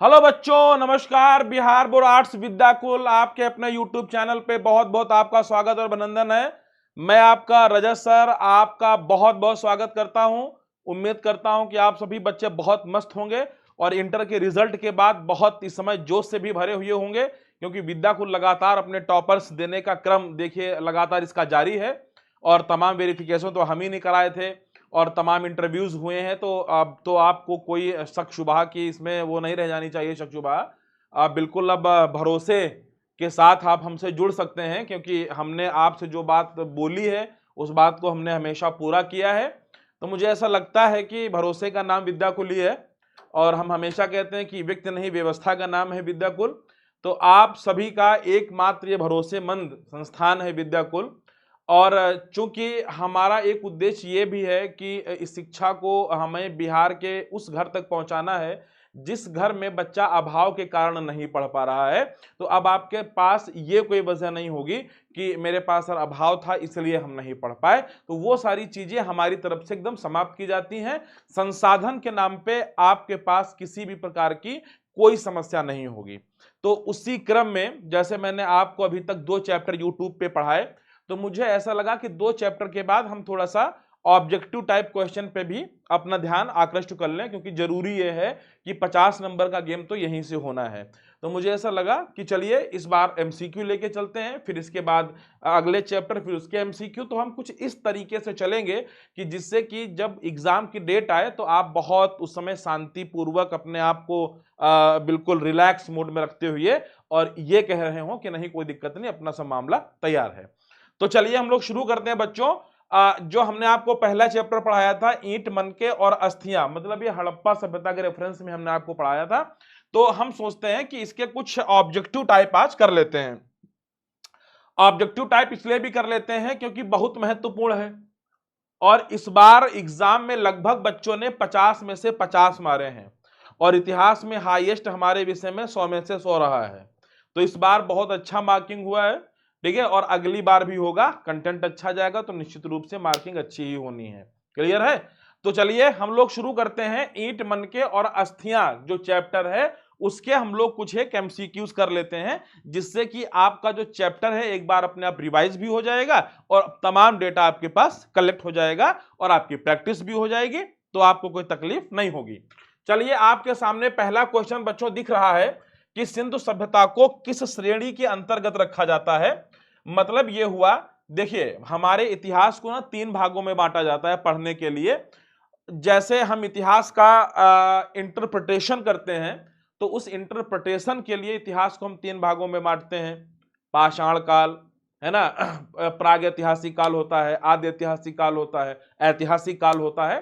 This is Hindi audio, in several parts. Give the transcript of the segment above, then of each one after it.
हेलो बच्चों, नमस्कार। बिहार बोर्ड आर्ट्स विद्याकुल आपके अपने यूट्यूब चैनल पे बहुत बहुत आपका स्वागत और अभिनंदन है। मैं आपका रजत सर आपका बहुत बहुत स्वागत करता हूं। उम्मीद करता हूं कि आप सभी बच्चे बहुत मस्त होंगे और इंटर के रिजल्ट के बाद बहुत इस समय जोश से भी भरे हुए होंगे, क्योंकि विद्याकुल लगातार अपने टॉपर्स देने का क्रम देखिए लगातार इसका जारी है। और तमाम वेरिफिकेशन तो हम ही नहीं कराए थे और तमाम इंटरव्यूज हुए हैं, तो अब तो आपको कोई शक शुबा की इसमें वो नहीं रह जानी चाहिए, शक शुबा। आप बिल्कुल अब भरोसे के साथ आप हमसे जुड़ सकते हैं, क्योंकि हमने आपसे जो बात बोली है उस बात को हमने हमेशा पूरा किया है। तो मुझे ऐसा लगता है कि भरोसे का नाम विद्याकुल ही है और हम हमेशा कहते हैं कि व्यक्ति नहीं व्यवस्था का नाम है विद्याकुल। तो आप सभी का एकमात्र ये भरोसेमंद संस्थान है विद्याकुल। और चूंकि हमारा एक उद्देश्य ये भी है कि इस शिक्षा को हमें बिहार के उस घर तक पहुंचाना है जिस घर में बच्चा अभाव के कारण नहीं पढ़ पा रहा है। तो अब आपके पास ये कोई वजह नहीं होगी कि मेरे पास सर अभाव था इसलिए हम नहीं पढ़ पाए, तो वो सारी चीजें हमारी तरफ से एकदम समाप्त की जाती हैं। संसाधन के नाम पे आपके पास किसी भी प्रकार की कोई समस्या नहीं होगी। तो उसी क्रम में जैसे मैंने आपको अभी तक 2 चैप्टर यूट्यूब पे पढ़ाए, तो मुझे ऐसा लगा कि 2 चैप्टर के बाद हम थोड़ा सा ऑब्जेक्टिव टाइप क्वेश्चन पे भी अपना ध्यान आकृष्ट कर लें, क्योंकि जरूरी ये है कि 50 नंबर का गेम तो यहीं से होना है। तो मुझे ऐसा लगा कि चलिए इस बार एमसीक्यू लेके चलते हैं, फिर इसके बाद अगले चैप्टर, फिर उसके एमसीक्यू। तो हम कुछ इस तरीके से चलेंगे कि जिससे कि जब एग्जाम की डेट आए तो आप बहुत उस समय शांतिपूर्वक अपने आप को बिल्कुल रिलैक्स मोड में रखते हुए और ये कह रहे हो कि नहीं कोई दिक्कत नहीं, अपना सब मामला तैयार है। तो चलिए हम लोग शुरू करते हैं बच्चों। जो हमने आपको पहला चैप्टर पढ़ाया था ईंट मनके और अस्थियां, मतलब ये हड़प्पा सभ्यता के रेफरेंस में हमने आपको पढ़ाया था। तो हम सोचते हैं कि इसके कुछ ऑब्जेक्टिव टाइप आज कर लेते हैं। ऑब्जेक्टिव टाइप इसलिए भी कर लेते हैं क्योंकि बहुत महत्वपूर्ण है और इस बार एग्जाम में लगभग बच्चों ने 50 में से 50 मारे हैं और इतिहास में हाईएस्ट हमारे विषय में 100 में से 100 रहा है। तो इस बार बहुत अच्छा मार्किंग हुआ है, ठीक है। और अगली बार भी होगा, कंटेंट अच्छा जाएगा तो निश्चित रूप से मार्किंग अच्छी ही होनी है। क्लियर है? तो चलिए हम लोग शुरू करते हैं। ईंट मनके और अस्थियां जो चैप्टर है उसके हम लोग कुछ एक एमसीक्यूज कर लेते हैं, जिससे कि आपका जो चैप्टर है एक बार अपने आप रिवाइज भी हो जाएगा और तमाम डेटा आपके पास कलेक्ट हो जाएगा और आपकी प्रैक्टिस भी हो जाएगी, तो आपको कोई तकलीफ नहीं होगी। चलिए आपके सामने पहला क्वेश्चन बच्चों दिख रहा है कि सिंधु सभ्यता को किस श्रेणी के अंतर्गत रखा जाता है। मतलब यह हुआ, देखिए हमारे इतिहास को ना 3 भागों में बांटा जाता है पढ़ने के लिए। जैसे हम इतिहास का इंटरप्रिटेशन करते हैं, तो उस इंटरप्रिटेशन के लिए इतिहास को हम 3 भागों में बांटते हैं। पाषाण काल है ना, प्राग ऐतिहासिक काल होता है, आद्य ऐतिहासिक काल होता है, ऐतिहासिक काल होता है।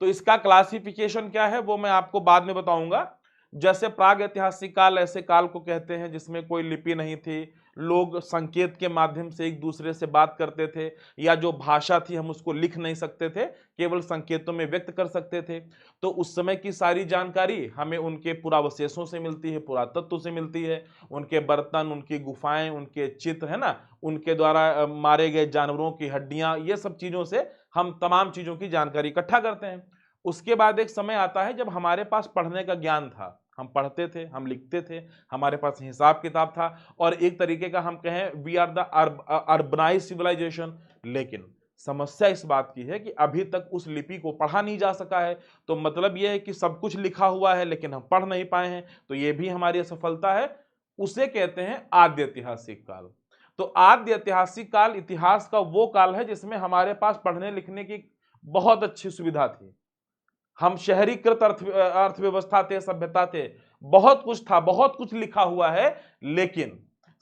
तो इसका क्लासिफिकेशन क्या है वो मैं आपको बाद में बताऊंगा। जैसे प्राग ऐतिहासिक काल ऐसे काल को कहते हैं जिसमें कोई लिपि नहीं थी, लोग संकेत के माध्यम से एक दूसरे से बात करते थे, या जो भाषा थी हम उसको लिख नहीं सकते थे, केवल संकेतों में व्यक्त कर सकते थे। तो उस समय की सारी जानकारी हमें उनके पुरावशेषों से मिलती है, पुरातत्व से मिलती है, उनके बर्तन, उनकी गुफाएं, उनके चित्र है ना, उनके द्वारा मारे गए जानवरों की हड्डियां, ये सब चीजों से हम तमाम चीजों की जानकारी इकट्ठा करते हैं। उसके बाद एक समय आता है जब हमारे पास पढ़ने का ज्ञान था, हम पढ़ते थे, हम लिखते थे, हमारे पास हिसाब किताब था और एक तरीके का हम कहें we are the urbanise civilisation. लेकिन समस्या इस बात की है कि अभी तक उस लिपि को पढ़ा नहीं जा सका है। तो मतलब यह है कि सब कुछ लिखा हुआ है लेकिन हम पढ़ नहीं पाए हैं, तो यह भी हमारी असफलता है। उसे कहते हैं आद्य ऐतिहासिक काल। तो आद्य ऐतिहासिक काल इतिहास का वो काल है जिसमें हमारे पास पढ़ने लिखने की बहुत अच्छी सुविधा थी। हम शहरीकृत अर्थव्यवस्था थे, सभ्यता थे, बहुत कुछ था, बहुत कुछ लिखा हुआ है। लेकिन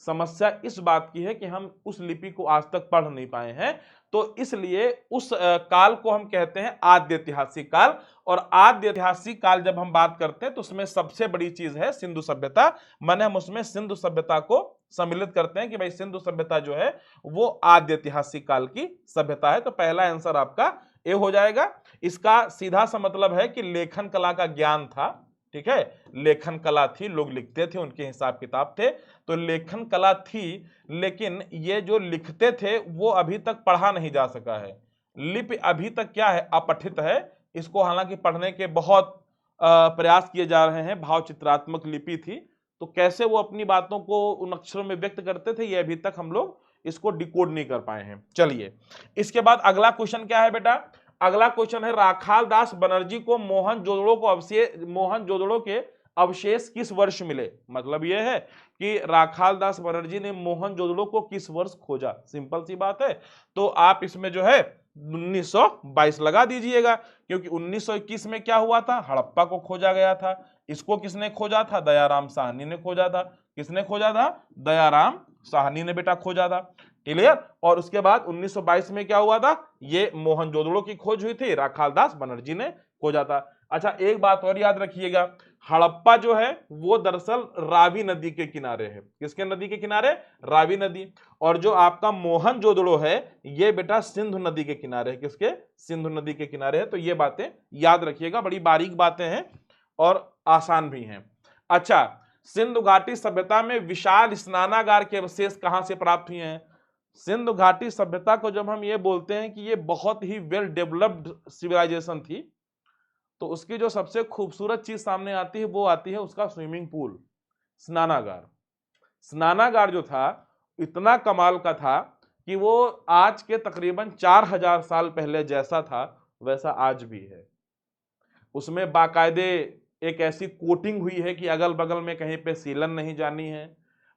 समस्या इस बात की है कि हम उस लिपि को आज तक पढ़ नहीं पाए हैं। तो इसलिए उस काल को हम कहते हैं आद्य ऐतिहासिक काल। और आद्य ऐतिहासिक काल जब हम बात करते हैं तो उसमें सबसे बड़ी चीज है सिंधु सभ्यता। माने हम उसमें सिंधु सभ्यता को सम्मिलित करते हैं कि भाई सिंधु सभ्यता जो है वो आद्य ऐतिहासिक काल की सभ्यता है। तो पहला आंसर आपका ए हो जाएगा। इसका सीधा सा मतलब है कि लेखन कला का ज्ञान था, ठीक है, लेखन कला थी, लोग लिखते थे, उनके हिसाब किताब थे। तो लेखन कला थी, लेकिन ये जो लिखते थे वो अभी तक पढ़ा नहीं जा सका है। लिपि अभी तक क्या है, अपठित है। इसको हालांकि पढ़ने के बहुत प्रयास किए जा रहे हैं, भाव चित्रात्मक लिपि थी। तो कैसे वो अपनी बातों को उन अक्षरों में व्यक्त करते थे, ये अभी तक हम लोग इसको डिकोड नहीं कर पाए हैं। चलिए, इसके बाद अगला क्वेश्चन क्या है बेटा? अगला क्वेश्चन है, राखाल दास बनर्जी को मोहनजोदड़ो के अवशेष किस वर्ष मिले? मतलब यह है कि राखाल दास बनर्जी ने मोहनजोदड़ो को किस वर्ष खोजा। सिंपल सी बात है। तो आप इसमें जो है 1922 लगा दीजिएगा, क्योंकि 1921 में क्या हुआ था? हड़प्पा को खोजा गया था। इसको किसने खोजा था? दयाराम साहनी ने खोजा था। किसने खोजा था? दयाराम साहनी ने बेटा खोजा था। क्लियर? और उसके बाद 1922 में क्या हुआ था? ये मोहनजोदड़ो की खोज हुई थी, राखाल दास बनर्जी ने खोजा था। अच्छा, एक बात और याद रखिएगा, हड़प्पा जो है वो दरअसल रावी नदी के किनारे है। किसके नदी के किनारे? रावी नदी। और जो आपका मोहनजोदड़ो है ये बेटा सिंधु नदी के किनारे है। किसके? सिंधु नदी के किनारे है। तो ये बातें याद रखिएगा, बड़ी बारीक बातें हैं और आसान भी हैं। अच्छा, सिंधु घाटी सभ्यता में विशाल स्नानागार के अवशेष कहां से प्राप्त हुए हैं? सिंधु घाटी सभ्यता को जब हम ये बोलते हैं कि ये बहुत ही वेल डेवलप्ड सिविलाइजेशन थी, तो उसकी जो सबसे खूबसूरत चीज सामने आती है वो आती है उसका स्विमिंग पूल, स्नानागार। स्नानागार जो था इतना कमाल का था कि वो आज के तकरीबन 4000 साल पहले जैसा था वैसा आज भी है। उसमें बाकायदे एक ऐसी कोटिंग हुई है कि अगल बगल में कहीं पे सीलन नहीं जानी है।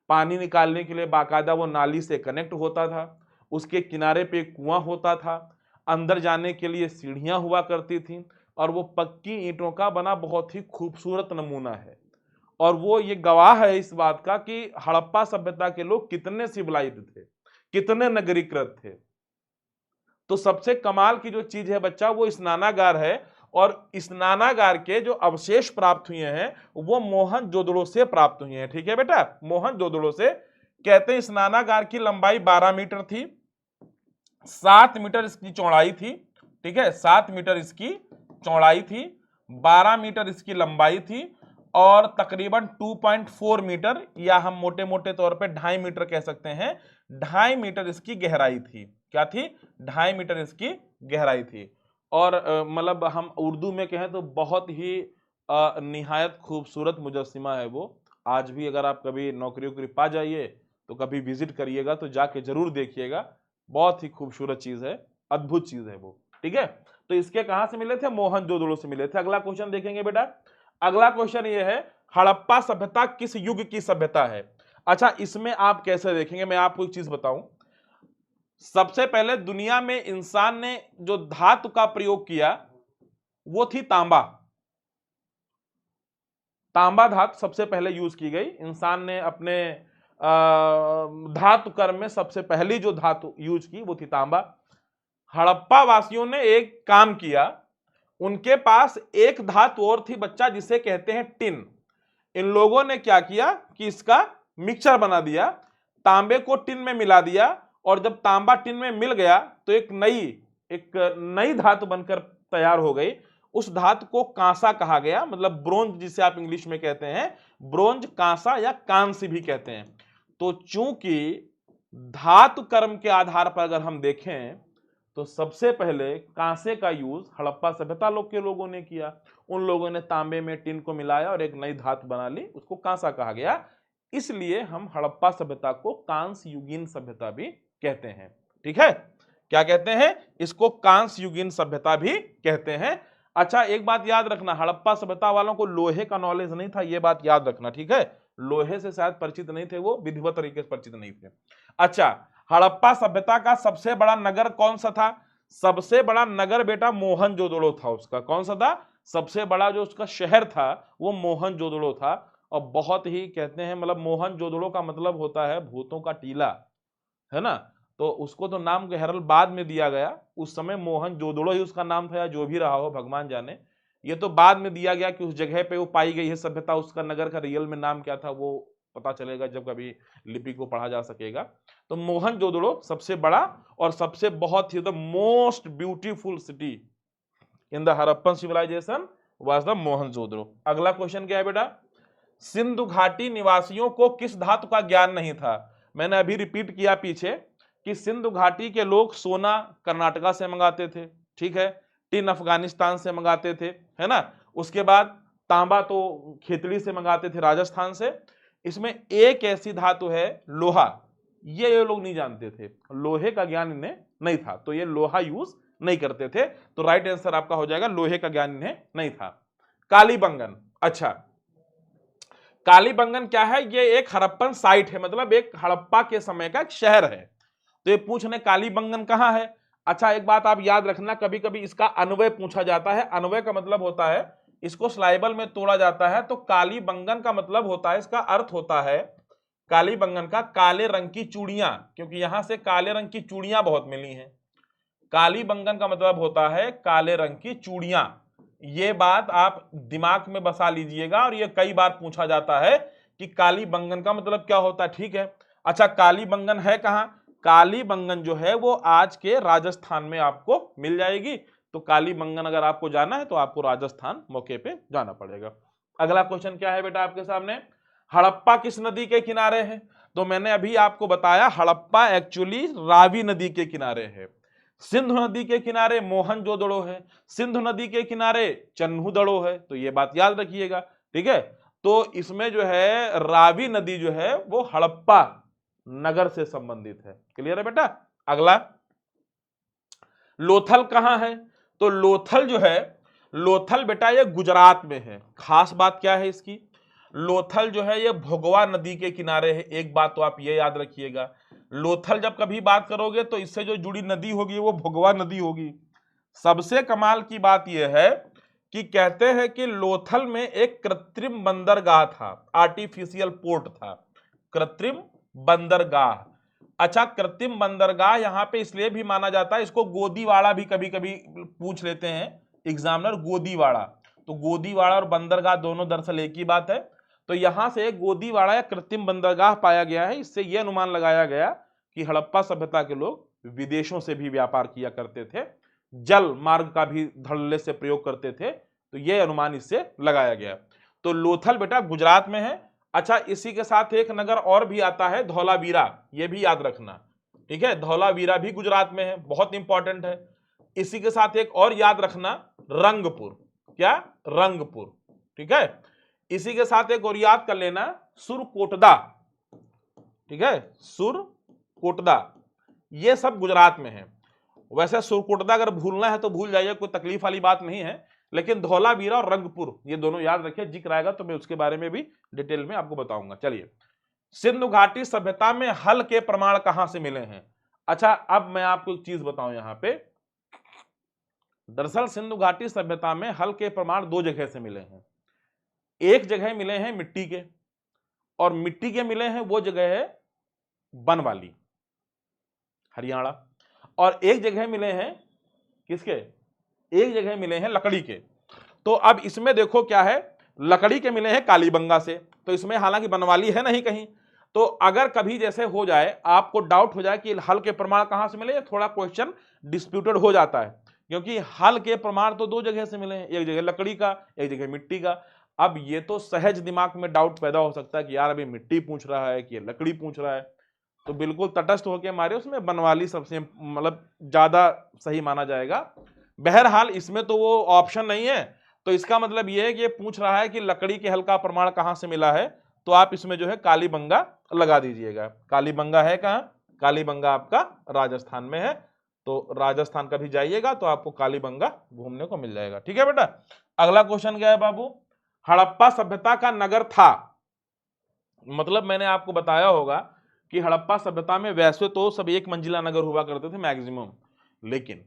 पानी निकालने के लिए बाकायदा वो नाली से कनेक्ट होता था। उसके किनारे पे कुआं होता था। अंदर जाने के लिए सीढ़ियां हुआ करती थी और वो पक्की ईंटों का बना बहुत ही खूबसूरत नमूना है। और वो ये गवाह है इस बात का कि हड़प्पा सभ्यता के लोग कितने सिविलाइज्ड थे, कितने नगरीकृत थे। तो सबसे कमाल की जो चीज है बच्चा वो स्नानागार है। और स्नानागार के जो अवशेष प्राप्त हुए हैं वो मोहनजोदड़ो से प्राप्त हुए हैं। ठीक है बेटा, मोहनजोदड़ो से। कहते हैं स्नानागार की लंबाई 12 मीटर थी, 7 मीटर इसकी चौड़ाई थी। ठीक है, 7 मीटर इसकी चौड़ाई थी, 12 मीटर इसकी लंबाई थी और तकरीबन 2.4 मीटर या हम मोटे मोटे तौर पे 2.5 मीटर कह सकते हैं, 2.5 मीटर इसकी गहराई थी। क्या थी? 2.5 मीटर इसकी गहराई थी। और मतलब हम उर्दू में कहें तो बहुत ही निहायत खूबसूरत मुजस्सिमा है वो। आज भी अगर आप कभी नौकरी वोकरी पा जाइए तो कभी विजिट करिएगा तो जाके जरूर देखिएगा। बहुत ही खूबसूरत चीज है, अद्भुत चीज है वो। ठीक है, तो इसके कहां से मिले थे? मोहनजोदड़ो से मिले थे। अगला क्वेश्चन देखेंगे बेटा। अगला क्वेश्चन ये है, हड़प्पा सभ्यता किस युग की सभ्यता है? अच्छा, इसमें आप कैसे देखेंगे, मैं आपको एक चीज बताऊं। सबसे पहले दुनिया में इंसान ने जो धातु का प्रयोग किया वो थी तांबा। तांबा धातु सबसे पहले यूज की गई। इंसान ने अपने धातु कर्म में सबसे पहली जो धातु यूज की वो थी तांबा। हड़प्पा वासियों ने एक काम किया, उनके पास एक धातु और थी बच्चा जिसे कहते हैं टिन। इन लोगों ने क्या किया कि इसका मिक्सचर बना दिया, तांबे को टिन में मिला दिया और जब तांबा टिन में मिल गया तो एक नई धातु बनकर तैयार हो गई। उस धातु को कांसा कहा गया, मतलब ब्रोंज जिसे आप इंग्लिश में कहते हैं, ब्रोंज, कांसा या कांस्य भी कहते हैं। तो चूंकि धातु कर्म के आधार पर अगर हम देखें तो सबसे पहले कांसे का यूज हड़प्पा सभ्यता के लोगों ने किया। उन लोगों ने तांबे में टिन को मिलाया और एक नई धातु बना ली, उसको कांसा कहा गया। इसलिए हम हड़प्पा सभ्यता को कांस्य युगीन सभ्यता भी कहते हैं। ठीक है, क्या कहते हैं इसको? कांस्य युगीन सभ्यता भी कहते हैं। अच्छा, एक बात याद रखना, हड़प्पा सभ्यता वालों को लोहे का नॉलेज नहीं था, यह बात याद रखना। ठीक है, लोहे से शायद परिचित नहीं थे, वो विधिवत तरीके से परिचित नहीं थे। अच्छा, हड़प्पा सभ्यता का सबसे बड़ा नगर कौन सा था? सबसे बड़ा नगर बेटा मोहनजोदड़ो था उसका। कौन सा था? सबसे बड़ा जो उसका शहर था वो मोहनजोदड़ो था। और बहुत ही कहते हैं, मतलब मोहनजोदड़ो का मतलब होता है भूतों का टीला, है ना। तो उसको तो नाम गहरल बाद में दिया गया, उस समय मोहनजोदड़ो ही उसका नाम था या जो भी रहा हो भगवान जाने। ये तो बाद में दिया गया कि उस जगह पे वो पाई गई है सभ्यता, उसका नगर का रियल में नाम क्या था वो पता चलेगा जब कभी लिपि को पढ़ा जा सकेगा। तो मोहनजोदड़ो सबसे बड़ा और सबसे बहुत ही the most beautiful city in the Harappan civilisation was the Mohenjodaro. अगला क्वेश्चन क्या है बेटा? सिंधु घाटी निवासियों को किस धातु का ज्ञान नहीं था? मैंने अभी रिपीट किया पीछे कि सिंधु घाटी के लोग सोना कर्नाटका से मंगाते थे, ठीक है, टिन अफगानिस्तान से मंगाते थे, है ना। उसके बाद तांबा तो खेतड़ी से मंगाते थे, राजस्थान से। इसमें एक ऐसी धातु है लोहा, ये लोग नहीं जानते थे, लोहे का ज्ञान इन्हें नहीं था, तो ये लोहा यूज नहीं करते थे। तो राइट आंसर आपका हो जाएगा लोहे का ज्ञान इन्हें नहीं था। कालीबंगन, अच्छा कालीबंगन क्या है? ये एक हड़प्पन साइट है, मतलब एक हड़प्पा के समय का एक शहर है। तो ये पूछ रहे कालीबंगन कहां है। अच्छा एक बात आप याद रखना, कभी कभी इसका अन्वय पूछा जाता है। अन्वय का मतलब होता है इसको स्लाइबल में तोड़ा जाता है, तो कालीबंगन का मतलब होता है, इसका अर्थ होता है कालीबंगन का काले रंग की चूड़ियां, क्योंकि यहां से काले रंग की चूड़ियां बहुत मिली हैं। कालीबंगन का मतलब होता है काले रंग की चूड़ियां। ये बात आप दिमाग में बसा लीजिएगा, और ये कई बार पूछा जाता है कि कालीबंगन का मतलब क्या होता है। ठीक है, अच्छा कालीबंगन है कहां? कालीबंगन जो है वो आज के राजस्थान में आपको मिल जाएगी। तो कालीबंगन अगर आपको जाना है तो आपको राजस्थान मौके पे जाना पड़ेगा। अगला क्वेश्चन क्या है बेटा आपके सामने? हड़प्पा किस नदी के किनारे है? तो मैंने अभी आपको बताया हड़प्पा एक्चुअली रावी नदी के किनारे है। सिंधु नदी के किनारे मोहनजोदड़ो है, सिंधु नदी के किनारे चन्हूदड़ो है, तो ये बात याद रखिएगा। ठीक है, तो इसमें जो है रावी नदी जो है वो हड़प्पा नगर से संबंधित है। क्लियर है बेटा? अगला लोथल कहां है? तो लोथल जो है, लोथल बेटा ये गुजरात में है। खास बात क्या है इसकी? लोथल जो है ये भोगवा नदी के किनारे है। एक बात तो आप ये याद रखिएगा, लोथल जब कभी बात करोगे तो इससे जो जुड़ी नदी होगी वो भोगवा नदी होगी। सबसे कमाल की बात यह है कि कहते हैं कि लोथल में एक कृत्रिम बंदरगाह था, आर्टिफिशियल पोर्ट था, कृत्रिम बंदरगाह। अच्छा कृत्रिम बंदरगाह यहां पे इसलिए भी माना जाता है, इसको गोदीवाड़ा भी कभी कभी पूछ लेते हैं एग्जामिनर, गोदीवाड़ा। तो गोदीवाड़ा और बंदरगाह दोनों दरअसल एक ही बात है। तो यहां से गोदीवाड़ा या कृत्रिम बंदरगाह पाया गया है। इससे यह अनुमान लगाया गया कि हड़प्पा सभ्यता के लोग विदेशों से भी व्यापार किया करते थे, जल मार्ग का भी धड़ल्ले से प्रयोग करते थे, तो यह अनुमान इससे लगाया गया। तो लोथल बेटा गुजरात में है। अच्छा इसी के साथ एक नगर और भी आता है धौलावीरा, यह भी याद रखना। ठीक है, धौलावीरा भी गुजरात में है, बहुत इंपॉर्टेंट है। इसी के साथ एक और याद रखना रंगपुर, क्या? रंगपुर। ठीक है, इसी के साथ एक और याद कर लेना सुरकोटदा। ठीक है, सुरकोटदा, ये सब गुजरात में है। वैसे सुरकोटदा अगर भूलना है तो भूल जाइए, कोई तकलीफ वाली बात नहीं है, लेकिन धौलावीरा और रंगपुर ये दोनों याद रखिए। जिक्र आएगा तो मैं उसके बारे में भी डिटेल में आपको बताऊंगा। चलिए, सिंधु घाटी सभ्यता में हल के प्रमाण कहां से मिले हैं? अच्छा अब मैं आपको एक चीज बताऊं यहां पे, दरअसल सिंधु घाटी सभ्यता में हल के प्रमाण दो जगह से मिले हैं। एक जगह मिले हैं मिट्टी के, और मिट्टी के मिले हैं वो जगह है बनवाली, हरियाणा। और एक जगह मिले हैं किसके? एक जगह मिले हैं लकड़ी के। तो अब इसमें देखो क्या है, लकड़ी के मिले हैं कालीबंगा से, तो इसमें हालांकि बनवाली है नहीं कहीं। तो अगर कभी जैसे हो जाए, आपको डाउट हो जाए कि हल के प्रमाण कहां से मिले, थोड़ा क्वेश्चन डिस्प्यूटेड हो जाता है, क्योंकि हल के प्रमाण तो दो जगह से मिले हैं, एक जगह लकड़ी का, एक जगह मिट्टी का। अब ये तो सहज दिमाग में डाउट पैदा हो सकता है कि यार अभी मिट्टी पूछ रहा है कि लकड़ी पूछ रहा है, तो बिल्कुल तटस्थ होकर मारे, उसमें बनवाली सबसे मतलब ज्यादा सही माना जाएगा। बहरहाल इसमें तो वो ऑप्शन नहीं है, तो इसका मतलब ये है कि ये पूछ रहा है कि लकड़ी के हल का प्रमाण कहां से मिला है, तो आप इसमें जो है कालीबंगा लगा दीजिएगा। कालीबंगा है कहां? कालीबंगा आपका राजस्थान में है। तो राजस्थान कभी जाइएगा तो आपको कालीबंगा घूमने को मिल जाएगा। ठीक है बेटा, अगला क्वेश्चन क्या है बाबू? हड़प्पा सभ्यता का नगर था, मतलब मैंने आपको बताया होगा कि हड़प्पा सभ्यता में वैसे तो सब एक मंजिला नगर हुआ करते थे मैक्सिमम, लेकिन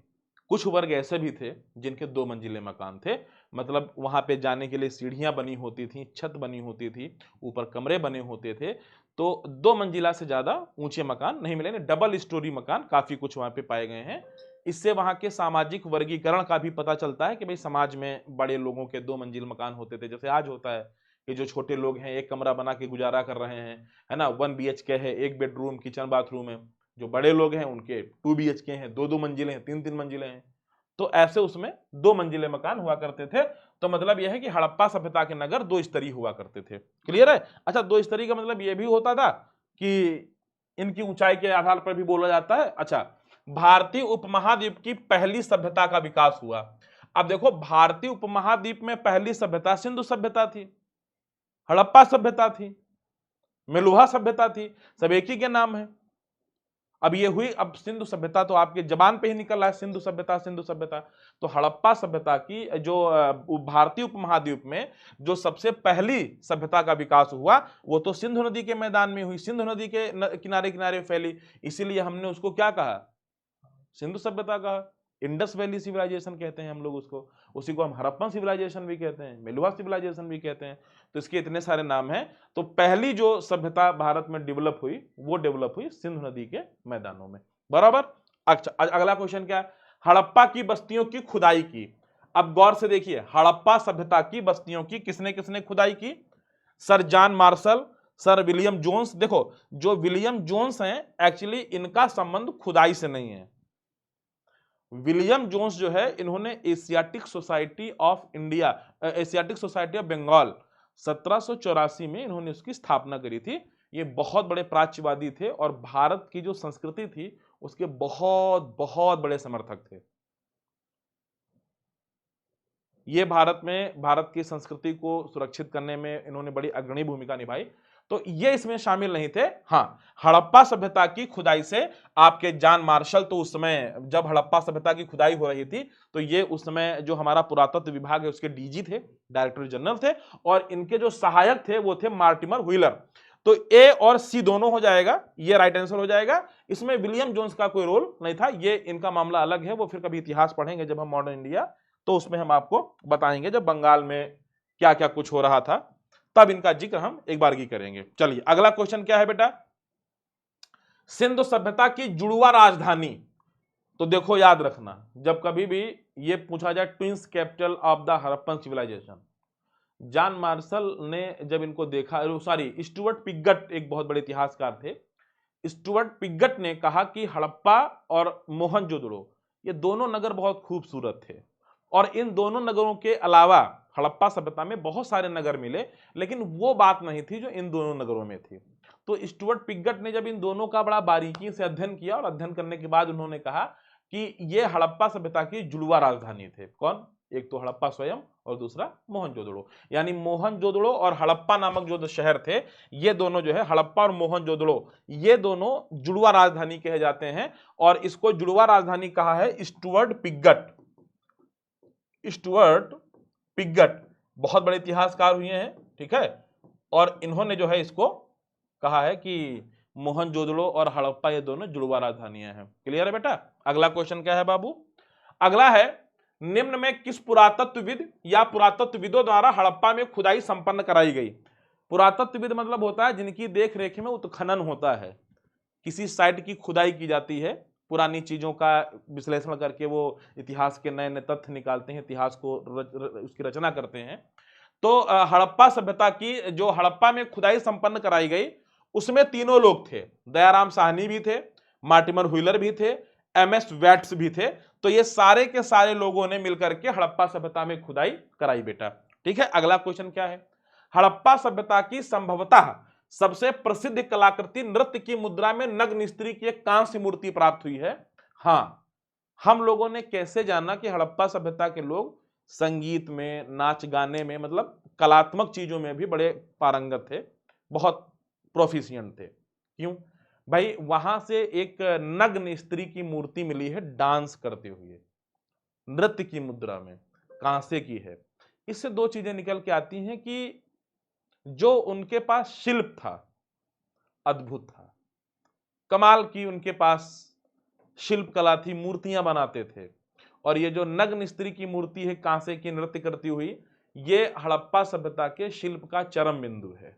कुछ वर्ग ऐसे भी थे जिनके दो मंजिले मकान थे। मतलब वहां पे जाने के लिए सीढ़ियां बनी होती थी, छत बनी होती थी, ऊपर कमरे बने होते थे। तो दो मंजिला से ज्यादा ऊंचे मकान नहीं मिले, डबल स्टोरी मकान काफी कुछ वहां पे पाए गए हैं। इससे वहां के सामाजिक वर्गीकरण का भी पता चलता है कि भाई समाज में बड़े लोगों के दो मंजिल मकान होते थे, जैसे आज होता है कि जो छोटे लोग हैं एक कमरा बना के गुजारा कर रहे हैं, है ना, 1 BHK है, एक बेडरूम किचन बाथरूम है। जो बड़े लोग हैं उनके 2 BHK हैं, दो दो मंजिले हैं, तीन तीन मंजिले हैं। तो ऐसे उसमें दो मंजिले मकान हुआ करते थे। तो मतलब यह है कि हड़प्पा सभ्यता के नगर दो स्तरीय हुआ करते थे। क्लियर है? अच्छा दो स्तरीय का मतलब यह भी होता था कि इनकी ऊंचाई के आधार पर भी बोला जाता है। अच्छा, भारतीय उपमहाद्वीप की पहली सभ्यता का विकास हुआ। अब देखो, भारतीय उपमहाद्वीप में पहली सभ्यता सिंधु सभ्यता थी, हड़प्पा सभ्यता थी, मेलुहा सभ्यता थी, सब एक ही के नाम है। अब ये हुई, अब सिंधु सभ्यता तो आपके जबान पे ही निकल रहा है, सिंधु सभ्यता सिंधु सभ्यता। तो हड़प्पा सभ्यता की जो भारतीय उपमहाद्वीप में जो सबसे पहली सभ्यता का विकास हुआ वो तो सिंधु नदी के मैदान में हुई, सिंधु नदी के किनारे किनारे फैली, इसीलिए हमने उसको क्या कहा, सिंधु सभ्यता कहा। इंडस वैली सिविलाइजेशन कहते हैं हम लोग उसको, उसी को हम हड़प्पन सिविलाइजेशन भी कहते हैं, मेलुहा सिविलाइजेशन भी कहते हैं। तो इसके इतने सारे नाम हैं। तो पहली जो सभ्यता भारत में डेवलप हुई वो डेवलप हुई सिंधु नदी के मैदानों में, बराबर। अच्छा, अगला क्वेश्चन क्या है, हड़प्पा की बस्तियों की खुदाई की। अब गौर से देखिए, हड़प्पा सभ्यता की बस्तियों की किसने किसने खुदाई की, sir John Marshall, sir William Jones. देखो, जो विलियम जोन्स हैं एक्चुअली इनका संबंध खुदाई से नहीं है। विलियम जोन्स जो है, इन्होंने Asiatic society of India, Asiatic society of Bengal 1784 में इन्होंने उसकी स्थापना करी थी। ये बहुत बड़े प्राच्यवादी थे और भारत की जो संस्कृति थी उसके बहुत बहुत बड़े समर्थक थे। ये भारत में भारत की संस्कृति को सुरक्षित करने में इन्होंने बड़ी अग्रणी भूमिका निभाई। तो ये इसमें शामिल नहीं थे। हाँ, हड़प्पा सभ्यता की खुदाई से आपके जॉन मार्शल, तो उस समय जब हड़प्पा सभ्यता की खुदाई हो रही थी तो ये उस समय जो हमारा पुरातत्व विभाग है उसके डीजी थे, डायरेक्टर जनरल थे, और इनके जो सहायक थे वो थे मार्टिमर व्हीलर। तो ए और सी दोनों हो जाएगा, ये राइट आंसर हो जाएगा। इसमें विलियम जोन्स का कोई रोल नहीं था, ये इनका मामला अलग है, वो फिर कभी इतिहास पढ़ेंगे जब हम मॉडर्न इंडिया, तो उसमें हम आपको बताएंगे जब बंगाल में क्या क्या कुछ हो रहा था तब इनका जिक्र हम एक बार की करेंगे। चलिए, अगला क्वेश्चन क्या है बेटा, सिंधु सभ्यता की जुड़वा राजधानी। तो देखो, याद रखना, जब कभी भी ये पूछा जाए twins capital of the Harappan civilisation, John Marshall ने जब इनको देखा, सॉरी, स्टुअर्ट पिगट एक बहुत बड़े इतिहासकार थे, स्टुअर्ट पिगट ने कहा कि हड़प्पा और मोहनजोदड़ो ये दोनों नगर बहुत खूबसूरत थे, और इन दोनों नगरों के अलावा हड़प्पा सभ्यता में बहुत सारे नगर मिले, लेकिन वो बात नहीं थी जो इन दोनों नगरों में थी। तो स्टुअर्ट पिगट ने जब इन दोनों का बड़ा बारीकी से अध्ययन किया, और अध्ययन करने के बाद उन्होंने कहा कि ये हड़प्पा सभ्यता की जुड़वा राजधानी थे। कौन, एक तो हड़प्पा स्वयं और दूसरा मोहनजोदड़ो, यानी मोहनजोदड़ो और हड़प्पा नामक जो शहर थे, ये दोनों जो है, हड़प्पा और मोहनजोदड़ो, ये दोनों जुड़वा राजधानी कहे जाते हैं, और इसको जुड़वा राजधानी कहा है स्टुअर्ट पिगट। स्टुअर्ट पिगट बहुत बड़े इतिहासकार हुए हैं, ठीक है, और इन्होंने जो है इसको कहा है कि मोहनजोदड़ो और हड़प्पा ये दोनों जुड़वा राजधानियां हैं। क्लियर है बेटा। अगला क्वेश्चन क्या है बाबू, अगला है, निम्न में किस पुरातत्वविद या पुरातत्वविदों द्वारा हड़प्पा में खुदाई संपन्न कराई गई। पुरातत्वविद मतलब होता है जिनकी देख रेख में उत्खनन होता है, किसी साइट की खुदाई की जाती है, पुरानी चीजों का विश्लेषण करके वो इतिहास के नए नए तथ्य निकालते हैं, इतिहास को उसकी रचना करते हैं। तो हड़प्पा सभ्यता की जो हड़प्पा में खुदाई संपन्न कराई गई उसमें तीनों लोग थे, दयाराम साहनी भी थे, मार्टिमर व्हीलर भी थे, एमएस वेट्स भी थे। तो ये सारे के सारे लोगों ने मिलकर के हड़प्पा सभ्यता में खुदाई कराई बेटा, ठीक है। अगला क्वेश्चन क्या है, हड़प्पा सभ्यता की संभवतः सबसे प्रसिद्ध कलाकृति नृत्य की मुद्रा में नग्न स्त्री की एक कांस्य मूर्ति प्राप्त हुई है। हाँ, हम लोगों ने कैसे जाना कि हड़प्पा सभ्यता के लोग संगीत में, नाच गाने में, मतलब कलात्मक चीजों में भी बड़े पारंगत थे, बहुत प्रोफिशिएंट थे। क्यों भाई, वहां से एक नग्न स्त्री की मूर्ति मिली है डांस करते हुए, नृत्य की मुद्रा में, कांसे की है। इससे दो चीजें निकल के आती हैं कि जो उनके पास शिल्प था अद्भुत था, कमाल की उनके पास शिल्प कला थी, मूर्तियां बनाते थे। और ये जो नग्न स्त्री की मूर्ति है कांसे की नृत्य करती हुई, ये हड़प्पा सभ्यता के शिल्प का चरम बिंदु है।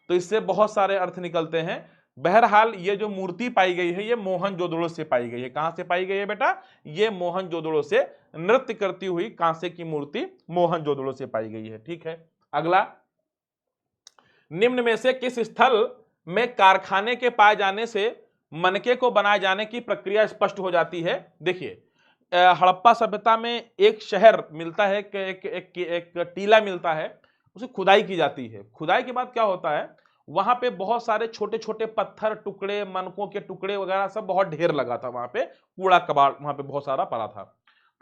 तो इससे बहुत सारे अर्थ निकलते हैं। बहरहाल ये जो मूर्ति पाई गई है ये मोहनजोदड़ो से पाई गई है। कहां से पाई गई है बेटा, ये मोहनजोदड़ो से, नृत्य करती हुई कांसे की मूर्ति मोहनजोदड़ो से पाई गई है, ठीक है। अगला, निम्न में से किस स्थल में कारखाने के पाए जाने से मनके को बनाए जाने की प्रक्रिया स्पष्ट हो जाती है। देखिए, हड़प्पा सभ्यता में एक शहर मिलता है, एक टीला मिलता है, उसे खुदाई की जाती है। खुदाई के बाद क्या होता है, वहां पे बहुत सारे छोटे छोटे पत्थर टुकड़े, मनकों के टुकड़े वगैरह सब बहुत ढेर लगा था, वहां पे कूड़ा कबाड़ वहां पे बहुत सारा पड़ा था।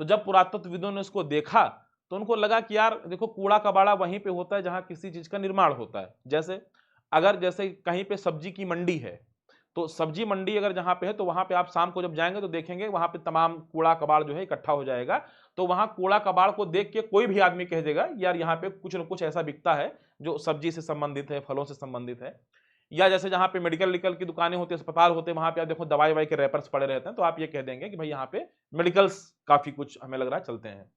तो जब पुरातत्वविदों ने इसको देखा तो उनको लगा कि यार देखो, कूड़ा कबाड़ा वहीं पे होता है जहां किसी चीज का निर्माण होता है। जैसे कहीं पे सब्जी की मंडी है, तो सब्जी मंडी अगर जहां पे है तो वहां पे आप शाम को जब जाएंगे तो देखेंगे वहां पे तमाम कूड़ा कबाड़ जो है इकट्ठा हो जाएगा। तो वहां कूड़ा कबाड़ को देख के कोई भी आदमी कह देगा यार यहाँ पे कुछ न कुछ ऐसा बिकता है जो सब्जी से संबंधित है, फलों से संबंधित है। या जैसे जहां पे मेडिकल की दुकानें होती है, अस्पताल होते हैं, वहां पे आप देखो दवाई वाई के रैपर्स पड़े रहते हैं, तो आप ये कह देंगे कि भाई यहाँ पे मेडिकल्स काफी कुछ हमें लग रहा है चलते हैं।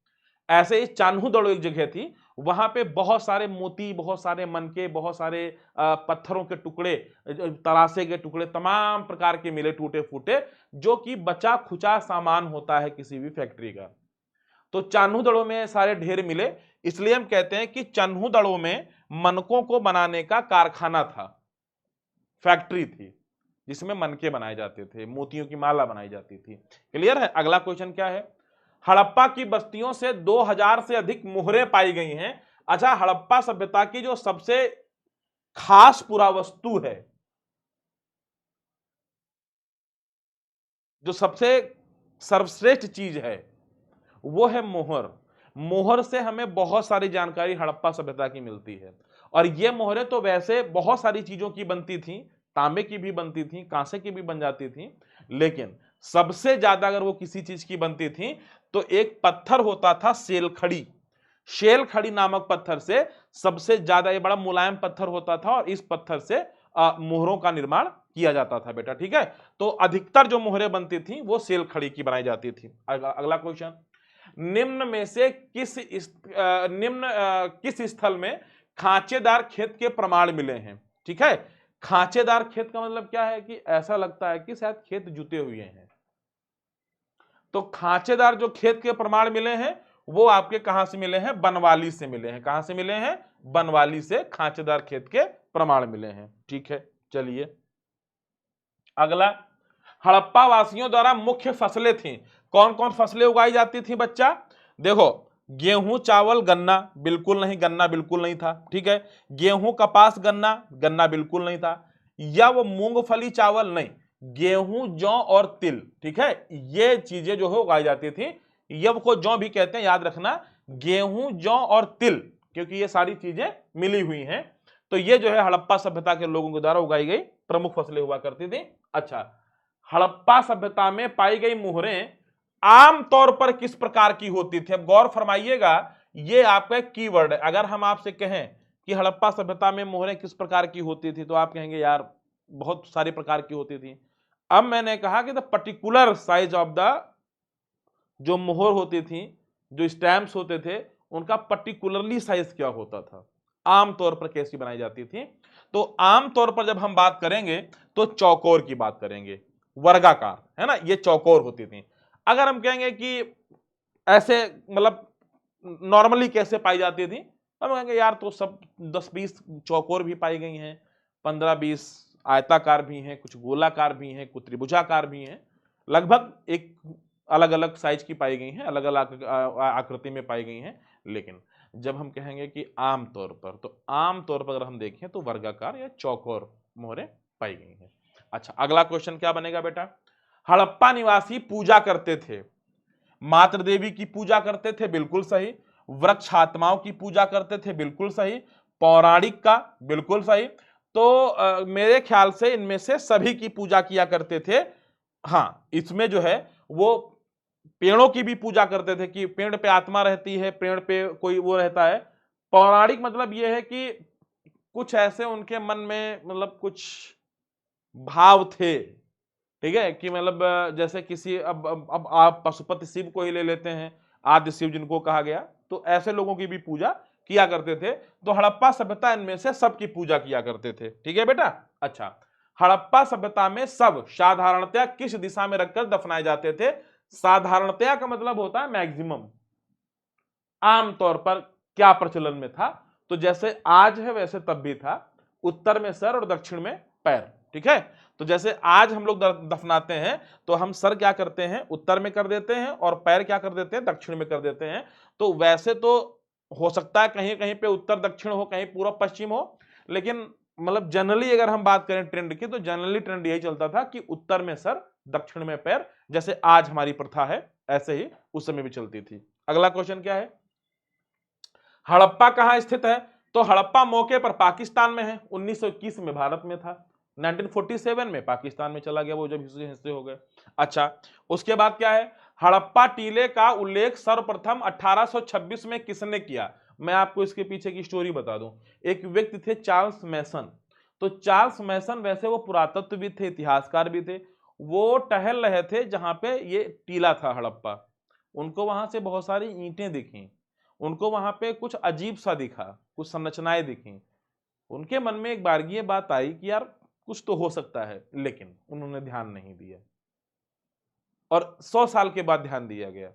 ऐसे ही चान्हू दड़ो एक जगह थी, वहां पे बहुत सारे मोती, बहुत सारे मनके, बहुत सारे पत्थरों के टुकड़े, तरासे के टुकड़े, तमाम प्रकार के मिले टूटे फूटे, जो कि बचा खुचा सामान होता है किसी भी फैक्ट्री का। तो चान्हू दड़ों में सारे ढेर मिले, इसलिए हम कहते हैं कि चान्हू दड़ों में मनकों को बनाने का कारखाना था, फैक्ट्री थी, जिसमें मनके बनाए जाते थे, मोतियों की माला बनाई जाती थी। क्लियर है? अगला क्वेश्चन क्या है? हड़प्पा की बस्तियों से 2000 से अधिक मोहरें पाई गई हैं। अच्छा, हड़प्पा सभ्यता की जो सबसे खास पुरावस्तु है, जो सबसे सर्वश्रेष्ठ चीज है, वो है मोहर। मोहर से हमें बहुत सारी जानकारी हड़प्पा सभ्यता की मिलती है। और ये मोहरें तो वैसे बहुत सारी चीजों की बनती थी, तांबे की भी बनती थी, कांसे की भी बन जाती थी, लेकिन सबसे ज्यादा अगर वो किसी चीज की बनती थी तो एक पत्थर होता था शेलखड़ी। शेलखड़ी नामक पत्थर से सबसे ज्यादा, ये बड़ा मुलायम पत्थर होता था और इस पत्थर से मोहरों का निर्माण किया जाता था बेटा। ठीक है, तो अधिकतर जो मोहरें बनती थी वो शेलखड़ी की बनाई जाती थी। अगला क्वेश्चन, निम्न में से किस स्थल में खांचेदार खेत के प्रमाण मिले हैं? ठीक है, खांचेदार खेत का मतलब क्या है कि ऐसा लगता है कि शायद खेत जुते हुए हैं। तो खांचेदार जो खेत के प्रमाण मिले हैं वो आपके कहां से मिले हैं? बनवाली से मिले हैं। कहां से मिले हैं? बनवाली से खांचेदार खेत के प्रमाण मिले हैं। ठीक है, चलिए अगला, हड़प्पा वासियों द्वारा मुख्य फसलें थी। कौन कौन फसलें उगाई जाती थी बच्चा? देखो, गेहूं चावल गन्ना, बिल्कुल नहीं, गन्ना बिल्कुल नहीं था। ठीक है, गेहूं कपास गन्ना, गन्ना बिल्कुल नहीं था। या वो मूंगफली चावल नहीं, गेहूं जौ और तिल। ठीक है, ये चीजें जो है उगाई जाती थी। यब को जौ भी कहते हैं, याद रखना, गेहूं जौ और तिल, क्योंकि ये सारी चीजें मिली हुई हैं। तो ये जो है हड़प्पा सभ्यता के लोगों के द्वारा उगाई गई प्रमुख फसलें हुआ करती थी। अच्छा, हड़प्पा सभ्यता में पाई गई मोहरें आमतौर पर किस प्रकार की होती थी? अब गौर फरमाइएगा, ये आपका एक कीवर्ड है। अगर हम आपसे कहें कि हड़प्पा सभ्यता में मोहरें किस प्रकार की होती थी, तो आप कहेंगे यार बहुत सारे प्रकार की होती थी। अब मैंने कहा कि the particular size of the, जो मोहर होती थी, जो स्टैम्प्स होते थे, उनका पर्टिकुलरली साइज क्या होता था, आमतौर पर कैसी बनाई जाती थी? तो आमतौर पर जब हम बात करेंगे तो चौकोर की बात करेंगे, वर्गाकार, है ना, ये चौकोर होती थी। अगर हम कहेंगे कि ऐसे मतलब नॉर्मली कैसे पाई जाती थी, हम कहेंगे यार तो सब 10-20 चौकोर भी पाई गई हैं, 15-20 आयताकार भी हैं, कुछ गोलाकार भी हैं, कुछ त्रिभुजाकार भी हैं, लगभग एक अलग अलग साइज की पाई गई हैं, अलग अलग आकृति में पाई गई हैं। लेकिन जब हम कहेंगे कि आमतौर पर, तो आमतौर पर अगर हम देखें तो वर्गाकार या चौकोर मोहरें पाई गई हैं। अच्छा, अगला क्वेश्चन क्या बनेगा बेटा? हड़प्पा निवासी पूजा करते थे, मातृ देवी की पूजा करते थे, बिल्कुल सही। वृक्ष आत्माओं की पूजा करते थे, बिल्कुल सही। पौराणिक का, बिल्कुल सही। तो मेरे ख्याल से इनमें से सभी की पूजा किया करते थे। हाँ, इसमें जो है वो पेड़ों की भी पूजा करते थे कि पेड़ पे आत्मा रहती है, पेड़ पे कोई वो रहता है। पौराणिक मतलब ये है कि कुछ ऐसे उनके मन में मतलब कुछ भाव थे, ठीक है, कि मतलब जैसे किसी अब आप पशुपति शिव को ही ले लेते हैं, आदि शिव जिनको कहा गया, तो ऐसे लोगों की भी पूजा किया करते थे। तो हड़प्पा सभ्यता इनमें से सबकी पूजा किया करते थे। ठीक है बेटा। अच्छा, हड़प्पा सभ्यता में सब साधारणतया किस दिशा में रखकर दफनाए जाते थे? साधारणतया का मतलब होता है मैक्सिमम, आमतौर पर क्या प्रचलन में था? तो जैसे आज है वैसे तब भी था, उत्तर में सर और दक्षिण में पैर। ठीक है, तो जैसे आज हम लोग दफनाते हैं तो हम सर क्या करते हैं? उत्तर में कर देते हैं, और पैर क्या कर देते हैं? दक्षिण में कर देते हैं। तो वैसे तो हो सकता है कहीं कहीं पे उत्तर दक्षिण हो, कहीं पूर्व पश्चिम हो, लेकिन मतलब जनरली अगर हम बात करें ट्रेंड की, तो जनरली ट्रेंड यही चलता था कि उत्तर में सर, दक्षिण में पैर, जैसे आज हमारी प्रथा है ऐसे ही उस समय भी चलती थी। अगला क्वेश्चन क्या है, हड़प्पा कहां स्थित है? तो हड़प्पा मौके पर पाकिस्तान में है, 1921 में भारत में था, 1947 में पाकिस्तान में चला गया वो जब हिस्से हिस्से हो गए। अच्छा, उसके बाद क्या है, हड़प्पा टीले का उल्लेख सर्वप्रथम 1826 में किसने किया? मैं आपको इसके पीछे की स्टोरी बता दूं। एक व्यक्ति थे चार्ल्स मैसन। तो चार्ल्स मैसन वैसे वो पुरातत्वविद थे, इतिहासकार भी थे। वो टहल रहे थे जहां पे ये टीला था हड़प्पा, उनको वहां से बहुत सारी ईंटें दिखी, उनको वहां पे कुछ अजीब सा दिखा, कुछ संरचनाएं दिखी। उनके मन में एक बारगी ये बात आई कि यार कुछ तो हो सकता है, लेकिन उन्होंने ध्यान नहीं दिया और 100 साल के बाद ध्यान दिया गया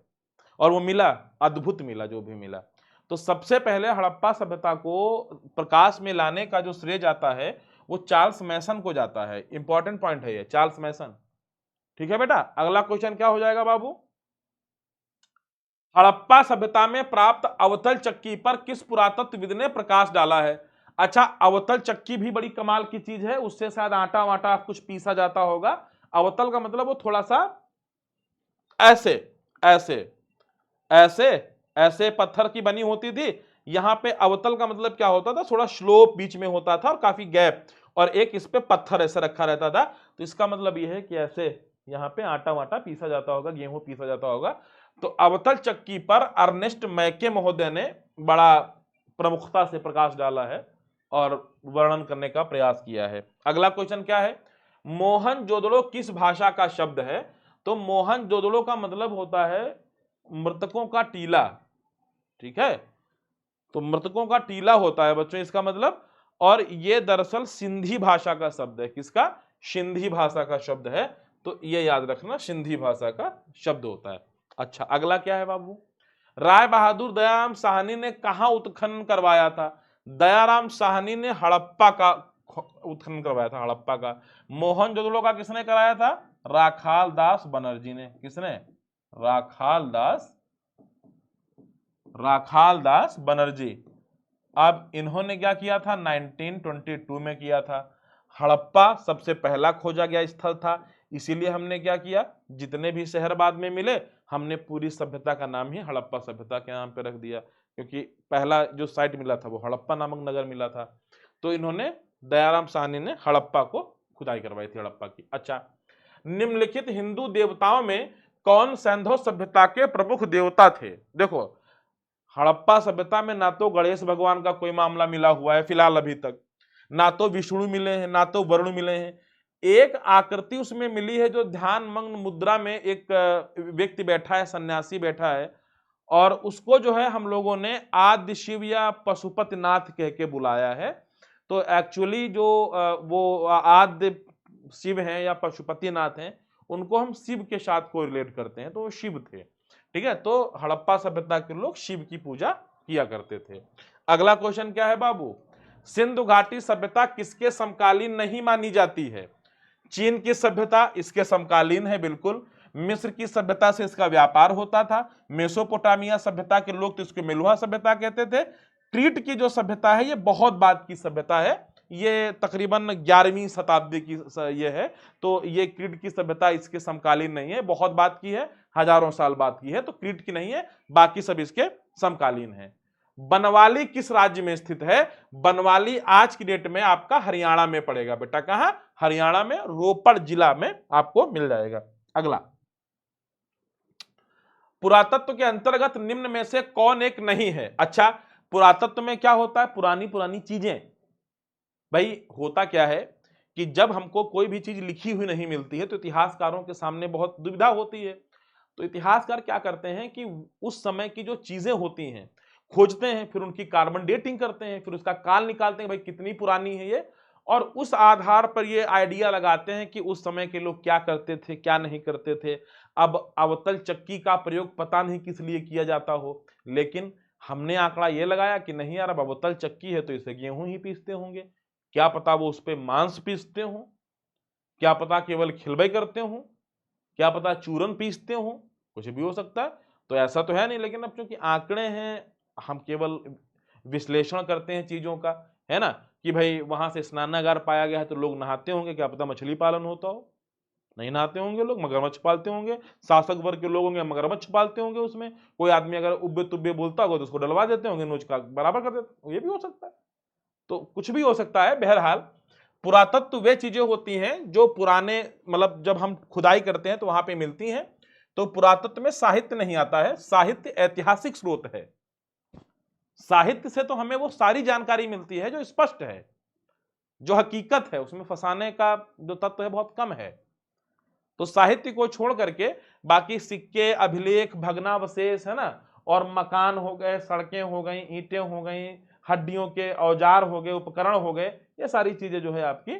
और वो मिला, अद्भुत मिला जो भी मिला। तो सबसे पहले हड़प्पा सभ्यता को प्रकाश में लाने का जो श्रेय जाता है वो चार्ल्स मैसन को जाता है। इंपॉर्टेंट पॉइंट है ये, चार्ल्स मैसन। ठीक है बेटा, अगला क्वेश्चन क्या हो जाएगा बाबू, हड़प्पा सभ्यता में प्राप्त अवतल चक्की पर किस पुरातत्वविद ने प्रकाश डाला है? अच्छा, अवतल चक्की भी बड़ी कमाल की चीज है, उससे शायद आटा वाटा कुछ पीसा जाता होगा। अवतल का मतलब वो थोड़ा सा ऐसे ऐसे ऐसे ऐसे पत्थर की बनी होती थी। यहां पे अवतल का मतलब क्या होता था, थोड़ा स्लोप बीच में होता था और काफी गैप, और एक इस पे पत्थर ऐसे रखा रहता था। तो इसका मतलब यह है कि ऐसे यहाँ पे आटा वाटा पीसा जाता होगा, गेहूं पीसा जाता होगा। तो अवतल चक्की पर अर्नेस्ट मैके महोदय ने बड़ा प्रमुखता से प्रकाश डाला है और वर्णन करने का प्रयास किया है। अगला क्वेश्चन क्या है, मोहनजोदड़ो किस भाषा का शब्द है? तो मोहनजोदड़ो का मतलब होता है मृतकों का टीला। ठीक है, तो मृतकों का टीला होता है बच्चों इसका मतलब, और ये दरअसल सिंधी भाषा का शब्द है। किसका? सिंधी भाषा का शब्द है। तो ये याद रखना, सिंधी भाषा का शब्द होता है। अच्छा, अगला क्या है बाबू, राय बहादुर दयाराम साहनी ने कहां उत्खनन करवाया था? दयाराम साहनी ने हड़प्पा का उत्खनन करवाया था, हड़प्पा का। मोहनजोदड़ो का किसने कराया था? राखाल दास बनर्जी ने। किसने? राखाल दास बनर्जी। अब इन्होंने क्या किया था? 1922 में किया था। हड़प्पा सबसे पहला खोजा गया स्थल था, इसीलिए हमने क्या किया, जितने भी शहर बाद में मिले हमने पूरी सभ्यता का नाम ही हड़प्पा सभ्यता के नाम पे रख दिया, क्योंकि पहला जो साइट मिला था वो हड़प्पा नामक नगर मिला था। तो इन्होंने, दयाराम साहनी ने हड़प्पा को खुदाई करवाई थी, हड़प्पा की। अच्छा, निम्नलिखित हिंदू देवताओं में कौन सैंधव सभ्यता के प्रमुख देवता थे? देखो, हड़प्पा सभ्यता में ना तो गणेश भगवान का कोई मामला मिला हुआ है फिलहाल अभी तक, ना तो विष्णु मिले हैं, ना तो वरुण मिले हैं। एक आकृति उसमें मिली है जो ध्यान मग्न मुद्रा में एक व्यक्ति बैठा है, सन्यासी बैठा है, और उसको जो है हम लोगों ने आदि शिव या पशुपतिनाथ कह के बुलाया है। तो एक्चुअली जो वो आदि शिव हैं या पशुपतिनाथ हैं, उनको हम शिव के साथ को रिलेट करते हैं, तो वो शिव थे। ठीक है, तो हड़प्पा सभ्यता के लोग शिव की पूजा किया करते थे। अगला क्वेश्चन क्या है बाबू, सिंधु घाटी सभ्यता किसके समकालीन नहीं मानी जाती है? चीन की सभ्यता इसके समकालीन है बिल्कुल। मिस्र की सभ्यता से इसका व्यापार होता था। मेसोपोटामिया सभ्यता के लोग तो इसको मेलुहा सभ्यता कहते थे। क्रीट की जो सभ्यता है ये बहुत बाद की सभ्यता है, ये तकरीबन 11वीं शताब्दी की ये है। तो ये क्रीट की सभ्यता इसके समकालीन नहीं है, बहुत बाद की है, हजारों साल बाद की है। तो क्रीट की नहीं है, बाकी सब इसके समकालीन है। बनवाली किस राज्य में स्थित है? बनवाली आज की डेट में आपका हरियाणा में पड़ेगा बेटा। कहां? हरियाणा में, रोपड़ जिला में आपको मिल जाएगा। अगला, पुरातत्व के अंतर्गत निम्न में से कौन एक नहीं है? अच्छा, पुरातत्व में क्या होता है? पुरानी पुरानी चीजें। भाई होता क्या है कि जब हमको कोई भी चीज लिखी हुई नहीं मिलती है तो इतिहासकारों के सामने बहुत दुविधा होती है। तो इतिहासकार क्या करते हैं कि उस समय की जो चीजें होती हैं खोजते हैं, फिर उनकी कार्बन डेटिंग करते हैं, फिर उसका काल निकालते हैं भाई कितनी पुरानी है ये, और उस आधार पर ये आइडिया लगाते हैं कि उस समय के लोग क्या करते थे, क्या नहीं करते थे। अब अवतल चक्की का प्रयोग पता नहीं किस लिए किया जाता हो, लेकिन हमने आंकड़ा ये लगाया कि नहीं यार, अब अवतल चक्की है तो इसे गेहूं ही पीसते होंगे, क्या पता वो उस पे मांस पीसते हो, क्या पता केवल खिलबई करते हो, क्या पता चूरन पीसते हो, कुछ भी हो सकता है। तो ऐसा तो है नहीं, लेकिन अब चूंकि आंकड़े हैं, हम केवल विश्लेषण करते हैं चीजों का, है ना, कि भाई वहां से स्नानागार पाया गया है तो लोग नहाते होंगे, क्या पता मछली पालन होता हो। नहीं नहाते होंगे लोग, मगरमच्छ पालते होंगे, शासक वर्ग के लोग होंगे मगरमच्छ पालते होंगे, उसमें कोई आदमी अगर उब्बे तुब्बे बोलता होगा तो उसको डलवा देते होंगे, नोच का बराबर कर देते, ये भी हो सकता है। तो कुछ भी हो सकता है। बहरहाल पुरातत्व वे चीजें होती हैं जो पुराने मतलब जब हम खुदाई करते हैं तो वहां पे मिलती हैं। तो पुरातत्व में साहित्य नहीं आता है, साहित्य ऐतिहासिक स्रोत है। साहित्य से तो हमें वो सारी जानकारी मिलती है जो स्पष्ट है, जो हकीकत है, उसमें फंसाने का जो तत्व है बहुत कम है। तो साहित्य को छोड़ करके बाकी सिक्के, अभिलेख, भग्नावशेष है ना, और मकान हो गए, सड़कें हो गई, ईंटें हो गई, हड्डियों के औजार हो गए, उपकरण हो गए, ये सारी चीजें जो है आपकी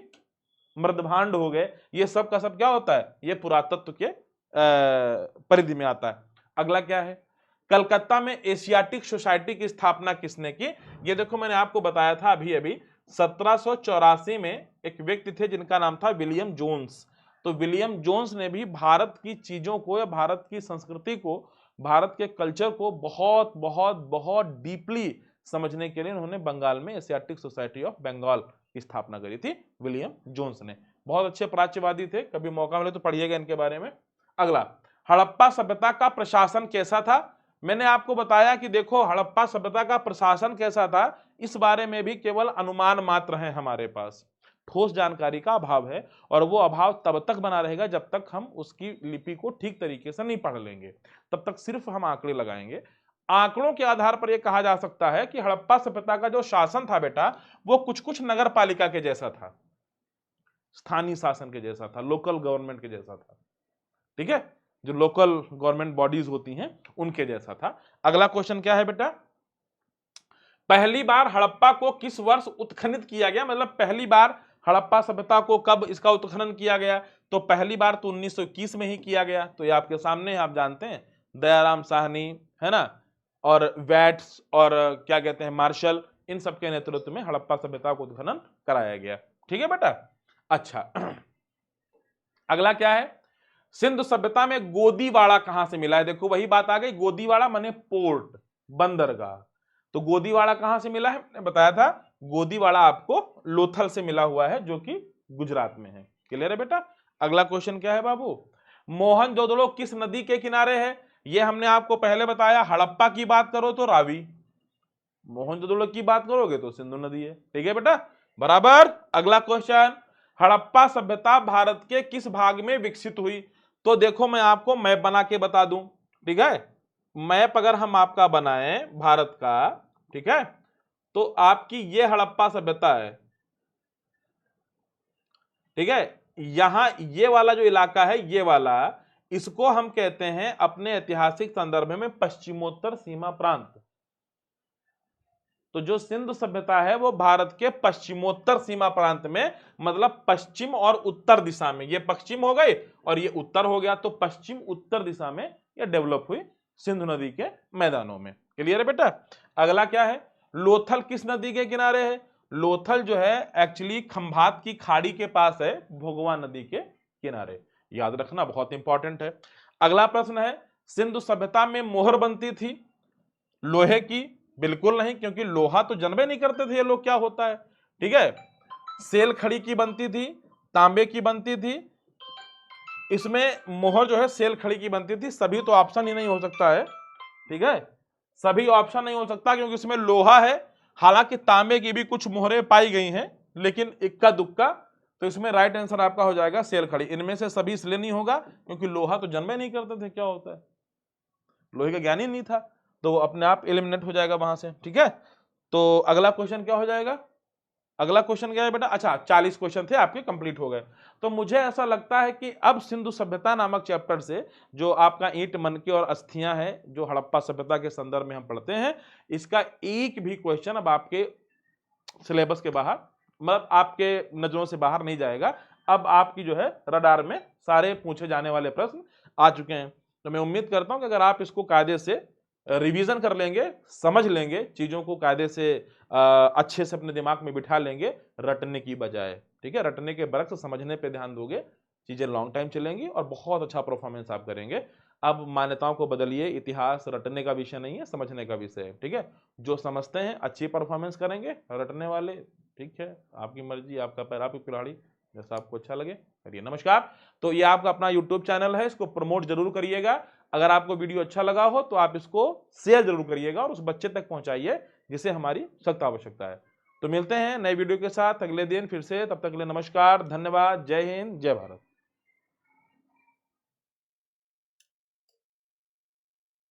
मृदभांड हो गए, ये सब का सब क्या होता है, ये पुरातत्व के परिधि में आता है। अगला क्या है, कलकत्ता में एशियाटिक सोसाइटी की स्थापना किसने की? ये देखो मैंने आपको बताया था अभी अभी, 1784 में एक व्यक्ति थे जिनका नाम था विलियम जोन्स। तो विलियम जोन्स ने भी भारत की चीजों को या भारत की संस्कृति को, भारत के कल्चर को बहुत बहुत बहुत डीपली समझने के लिए उन्होंने बंगाल में एशियाटिक सोसाइटी ऑफ बंगाल की स्थापना करी थी, विलियम जोन्स ने। बहुत अच्छे प्राच्यवादी थे, कभी मौका मिले तो पढ़िएगा इनके बारे में। अगला, हड़प्पा सभ्यता का प्रशासन कैसा था? मैंने आपको बताया कि देखो हड़प्पा सभ्यता का प्रशासन कैसा था, इस बारे में भी केवल अनुमान मात्र है हमारे पास, ठोस जानकारी का अभाव है, और वो अभाव तब तक बना रहेगा जब तक हम उसकी लिपि को ठीक तरीके से नहीं पढ़ लेंगे, तब तक सिर्फ हम आंकड़े लगाएंगे। आंकड़ों के आधार पर यह कहा जा सकता है कि हड़प्पा सभ्यता का जो शासन था बेटा, वो कुछ कुछ नगर पालिका के जैसा था, स्थानीय शासन के जैसा था, लोकल गवर्नमेंट के जैसा था, ठीक है, जो लोकल गवर्नमेंट बॉडीज होती हैं उनके जैसा था। अगला क्वेश्चन क्या है बेटा, पहली बार हड़प्पा को किस वर्ष उत्खनन किया गया? मतलब पहली बार हड़प्पा सभ्यता को कब इसका उत्खनन किया गया? तो पहली बार तो 1921 में ही किया गया। तो ये आपके सामने है, आप जानते हैं, दयाराम साहनी है ना, और वैट्स और क्या कहते हैं मार्शल, इन सबके नेतृत्व में हड़प्पा सभ्यता को उत्खनन कराया गया। ठीक है बेटा। अच्छा, अगला क्या है, सिंधु सभ्यता में गोदीवाड़ा कहां से मिला है? देखो वही बात आ गई, गोदीवाड़ा माने पोर्ट, बंदरगाह। तो गोदीवाड़ा कहां से मिला है? मैंने बताया था, गोदीवाड़ा आपको लोथल से मिला हुआ है जो कि गुजरात में है। क्लियर है बेटा। अगला क्वेश्चन क्या है बाबू, मोहनजोदड़ो किस नदी के किनारे है? ये हमने आपको पहले बताया, हड़प्पा की बात करो तो रावी, मोहनजोदड़ो की बात करोगे तो सिंधु नदी है। ठीक है बेटा, बराबर। अगला क्वेश्चन, हड़प्पा सभ्यता भारत के किस भाग में विकसित हुई? तो देखो मैं आपको मैप बना के बता दूं, ठीक है, मैप अगर हम आपका बनाएं भारत का, ठीक है, तो आपकी ये हड़प्पा सभ्यता है, ठीक है, यहां ये वाला जो इलाका है, ये वाला, इसको हम कहते हैं अपने ऐतिहासिक संदर्भ में पश्चिमोत्तर सीमा प्रांत। तो जो सिंधु सभ्यता है वो भारत के पश्चिमोत्तर सीमा प्रांत में, मतलब पश्चिम और उत्तर दिशा में, ये पश्चिम हो गए और ये उत्तर हो गया, तो पश्चिम उत्तर दिशा में ये डेवलप हुई सिंधु नदी के मैदानों में। क्लियर है बेटा। अगला क्या है, लोथल किस नदी के किनारे है? लोथल जो है एक्चुअली खंभात की खाड़ी के पास है, भोगवा नदी के किनारे, याद रखना बहुत इंपॉर्टेंट है। अगला प्रश्न है, सिंधु सभ्यता में मोहर बनती थी लोहे की? बिल्कुल नहीं, क्योंकि लोहा तो जानबे नहीं करते थे ये लोग क्या होता है। ठीक है, सेल खड़ी की बनती थी, तांबे की बनती थी, इसमें मोहर जो है सेल खड़ी की बनती थी। सभी तो ऑप्शन ही नहीं हो सकता है, ठीक है, सभी ऑप्शन नहीं हो सकता क्योंकि इसमें लोहा है। हालांकि तांबे की भी कुछ मोहरें पाई गई हैं, लेकिन इक्का दुक्का, तो इसमें राइट आंसर आपका हो जाएगा सेल खड़ी। इनमें से सभी इसलिए नहीं होगा क्योंकि लोहा तो जन्मे नहीं करते थे क्या होता है, लोहे का ज्ञान ही नहीं था, तो अपने आप एलिमिनेट हो जाएगा वहां से। ठीक है, तो अगला क्वेश्चन क्या हो जाएगा, अगला क्वेश्चन क्या है बेटा? अच्छा, 40 क्वेश्चन थे आपके, कंप्लीट हो गए। तो मुझे ऐसा लगता है कि अब सिंधु सभ्यता नामक चैप्टर से जो आपका ईंट मनके और अस्थियां है, जो हड़प्पा सभ्यता के संदर्भ में हम पढ़ते हैं, इसका एक भी क्वेश्चन अब आपके सिलेबस के बाहर, मतलब आपके नजरों से बाहर नहीं जाएगा। अब आपकी जो है रडार में सारे पूछे जाने वाले प्रश्न आ चुके हैं। तो मैं उम्मीद करता हूं कि अगर आप इसको कायदे से रिवीजन कर लेंगे, समझ लेंगे चीजों को कायदे से, अच्छे से अपने दिमाग में बिठा लेंगे रटने की बजाय, ठीक है, रटने के बरक्स समझने पे ध्यान दोगे, चीजें लॉन्ग टाइम चलेंगी और बहुत अच्छा परफॉर्मेंस आप करेंगे। अब मान्यताओं को बदलिए, इतिहास रटने का विषय नहीं है, समझने का विषय है। ठीक है, जो समझते हैं अच्छी परफॉर्मेंस करेंगे, रटने वाले ठीक है, आपकी मर्जी, आपका पैर, आपकी कुल्हाड़ी। जैसा आपको अच्छा लगे करिए। नमस्कार। तो ये आपका अपना यूट्यूब चैनल है, इसको प्रमोट जरूर करिएगा। अगर आपको वीडियो अच्छा लगा हो तो आप इसको शेयर जरूर करिएगा और उस बच्चे तक पहुंचाइए जिसे हमारी सख्त आवश्यकता है। तो मिलते हैं नए वीडियो के साथ अगले दिन फिर से, तब तक के लिए नमस्कार, धन्यवाद, जय हिंद, जय भारत।